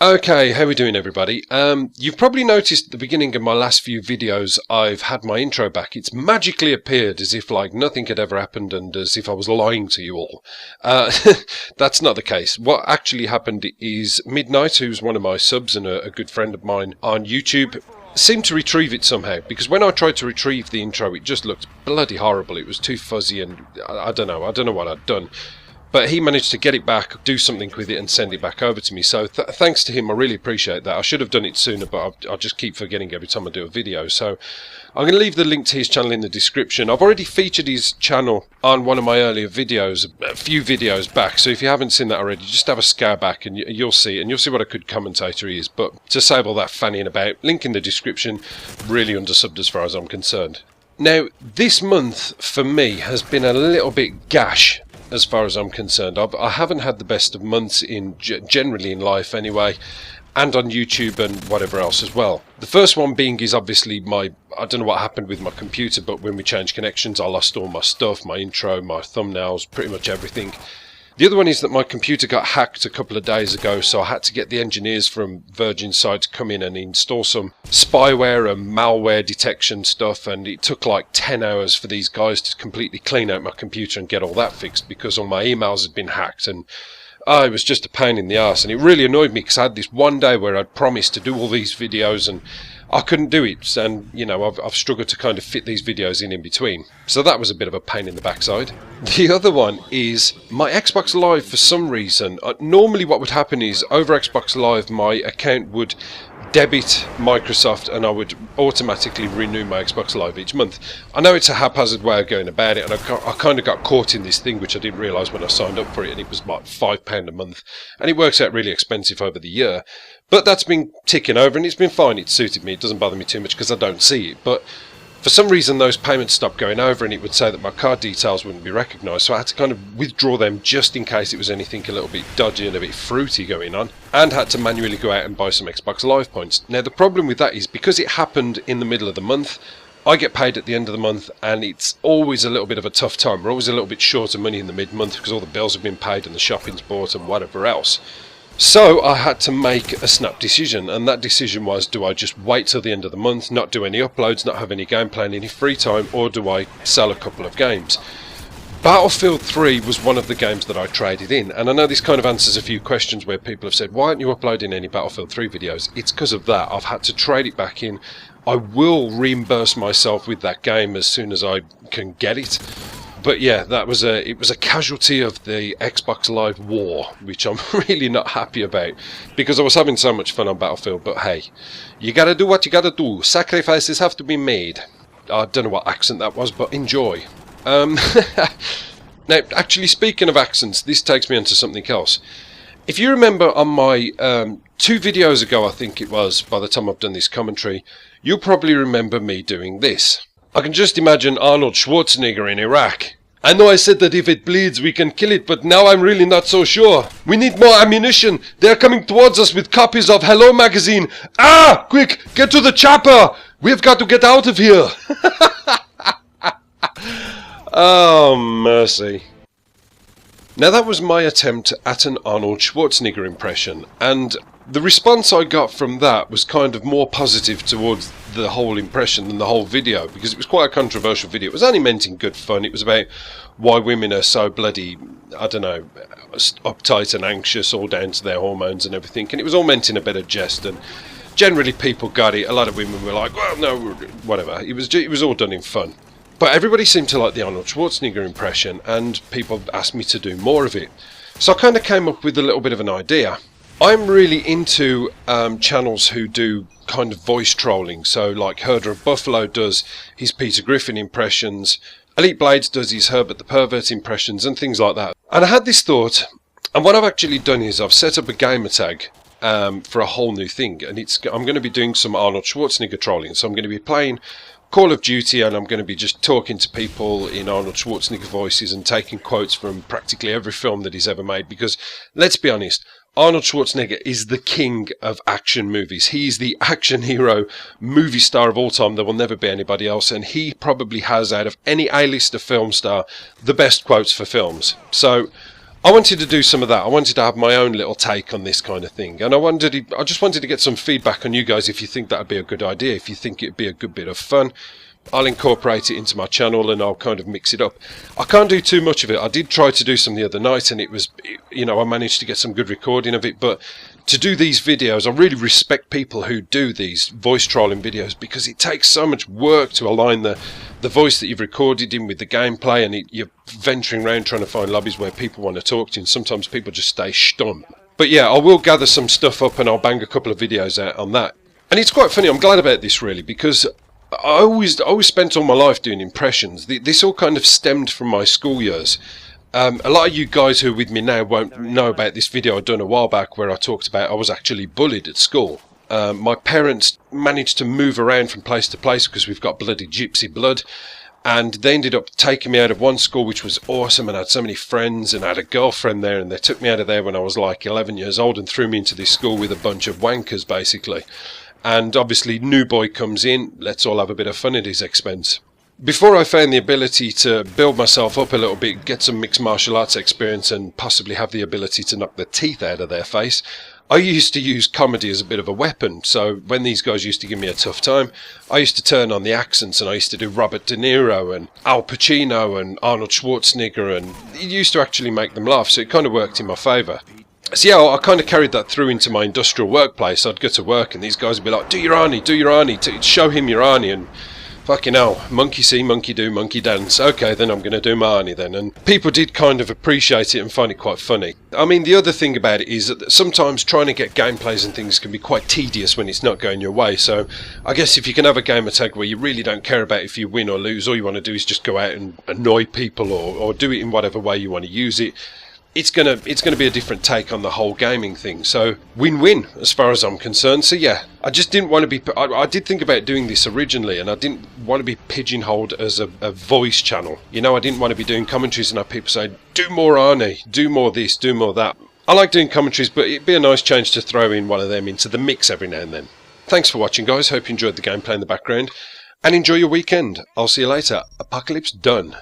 Okay, how we doing everybody? You've probably noticed at the beginning of my last few videos I've had my intro back. It's magically appeared as if like nothing had ever happened and as if I was lying to you all. That's not the case. What actually happened is Midnight, who's one of my subs and a good friend of mine on YouTube, seemed to retrieve it somehow, because when I tried to retrieve the intro it just looked bloody horrible. It was too fuzzy and I don't know what I'd done. But he managed to get it back, do something with it and send it back over to me. So thanks to him, I really appreciate that. I should have done it sooner, but I just keep forgetting every time I do a video. So I'm going to leave the link to his channel in the description. I've already featured his channel on one of my earlier videos, a few videos back. So if you haven't seen that already, just have a scour back and you'll see it. And you'll see what a good commentator he is. But to save all that fanning about, link in the description, really undersubbed as far as I'm concerned. Now, this month for me has been a little bit gash. As far as I'm concerned, I haven't had the best of months generally in life anyway, and on YouTube and whatever else as well. The first one being is obviously I don't know what happened with my computer, but when we changed connections I lost all my stuff, my intro, my thumbnails, pretty much everything. The other one is that my computer got hacked a couple of days ago, so I had to get the engineers from Virgin side to come in and install some spyware and malware detection stuff, and it took like 10 hours for these guys to completely clean out my computer and get all that fixed because all my emails had been hacked, and it was just a pain in the arse, and it really annoyed me because I had this one day where I'd promised to do all these videos and I couldn't do it, and you know I've struggled to kind of fit these videos in between, so that was a bit of a pain in the backside. The other one is my Xbox Live. For some reason, normally what would happen is over Xbox Live my account would debit Microsoft and I would automatically renew my Xbox Live each month. I know it's a haphazard way of going about it, and I kind of got caught in this thing which I didn't realise when I signed up for it, and it was like £5 a month, and it works out really expensive over the year. But that's been ticking over and it's been fine. It suited me. It doesn't bother me too much because I don't see it. But for some reason those payments stopped going over and it would say that my card details wouldn't be recognised. So I had to kind of withdraw them just in case it was anything a little bit dodgy and a bit fruity going on. And had to manually go out and buy some Xbox Live points. Now the problem with that is because it happened in the middle of the month, I get paid at the end of the month and it's always a little bit of a tough time. We're always a little bit short of money in the mid-month because all the bills have been paid and the shopping's bought and whatever else. So I had to make a snap decision, and that decision was, do I just wait till the end of the month, not do any uploads, not have any gameplay and any free time, or do I sell a couple of games? Battlefield 3 was one of the games that I traded in, and I know this kind of answers a few questions where people have said, why aren't you uploading any Battlefield 3 videos? It's because of that. I've had to trade it back in. I will reimburse myself with that game as soon as I can get it. But yeah, it was a casualty of the Xbox Live war, which I'm really not happy about, because I was having so much fun on Battlefield. But hey, you gotta do what you gotta do. Sacrifices have to be made. I don't know what accent that was, but enjoy. Now, actually, speaking of accents, this takes me onto something else. If you remember on my 2 videos ago, I think it was, by the time I've done this commentary, you'll probably remember me doing this. I can just imagine Arnold Schwarzenegger in Iraq. I know I said that if it bleeds we can kill it, but now I'm really not so sure. We need more ammunition. They're coming towards us with copies of Hello magazine. Ah! Quick, get to the chopper! We've got to get out of here! Oh, mercy. Now that was my attempt at an Arnold Schwarzenegger impression, and the response I got from that was kind of more positive towards the whole impression than the whole video, because it was quite a controversial video. It was only meant in good fun. It was about why women are so bloody, I don't know, uptight and anxious, all down to their hormones and everything, and it was all meant in a bit of jest, and generally people got it. A lot of women were like, well, no, whatever. It was all done in fun. But everybody seemed to like the Arnold Schwarzenegger impression, and people asked me to do more of it. So I kind of came up with a little bit of an idea. I'm really into channels who do kind of voice trolling. So like Herder of Buffalo does his Peter Griffin impressions, Elite Blades does his Herbert the Pervert impressions and things like that. And I had this thought, and what I've actually done is I've set up a gamer tag for a whole new thing, and I'm going to be doing some Arnold Schwarzenegger trolling. So I'm going to be playing Call of Duty, and I'm going to be just talking to people in Arnold Schwarzenegger voices and taking quotes from practically every film that he's ever made, because let's be honest, Arnold Schwarzenegger is the king of action movies. He's the action hero movie star of all time. There will never be anybody else, and he probably has, out of any A-lister film star, the best quotes for films. So I wanted to do some of that. I wanted to have my own little take on this kind of thing, and I just wanted to get some feedback on you guys if you think that would be a good idea, if you think it'd be a good bit of fun. I'll incorporate it into my channel and I'll kind of mix it up. I can't do too much of it. I did try to do some the other night and it was, you know, I managed to get some good recording of it, but to do these videos, I really respect people who do these voice trolling videos because it takes so much work to align the voice that you've recorded in with the gameplay, and you're venturing around trying to find lobbies where people want to talk to you, and sometimes people just stay stum. But yeah, I will gather some stuff up and I'll bang a couple of videos out on that. And it's quite funny, I'm glad about this really, because I always spent all my life doing impressions. This all kind of stemmed from my school years. A lot of you guys who are with me now won't know about this video I'd done a while back where I talked about I was actually bullied at school. My parents managed to move around from place to place because we've got bloody gypsy blood, and they ended up taking me out of one school which was awesome, and I had so many friends and I had a girlfriend there, and they took me out of there when I was like 11 years old and threw me into this school with a bunch of wankers basically. And obviously new boy comes in, let's all have a bit of fun at his expense. Before I found the ability to build myself up a little bit, get some mixed martial arts experience and possibly have the ability to knock the teeth out of their face, I used to use comedy as a bit of a weapon. So when these guys used to give me a tough time, I used to turn on the accents and I used to do Robert De Niro and Al Pacino and Arnold Schwarzenegger, and it used to actually make them laugh, so it kind of worked in my favour. So yeah, I kind of carried that through into my industrial workplace. I'd go to work and these guys would be like, do your Arnie, show him your Arnie, and fucking hell, monkey see, monkey do, monkey dance. Okay, then I'm going to do my Arnie then. And people did kind of appreciate it and find it quite funny. I mean, the other thing about it is that sometimes trying to get gameplays and things can be quite tedious when it's not going your way. So I guess if you can have a gamer tag where you really don't care about if you win or lose, all you want to do is just go out and annoy people or do it in whatever way you want to use it, it's gonna be a different take on the whole gaming thing. So win-win as far as I'm concerned. So yeah, I just didn't want to be, I did think about doing this originally, and I didn't want to be pigeonholed as a voice channel. You know, I didn't want to be doing commentaries and have people say, do more Arnie, do more this, do more that. I like doing commentaries, but it'd be a nice change to throw in one of them into the mix every now and then. Thanks for watching, guys. Hope you enjoyed the gameplay in the background, and enjoy your weekend. I'll see you later. Apocalypse done.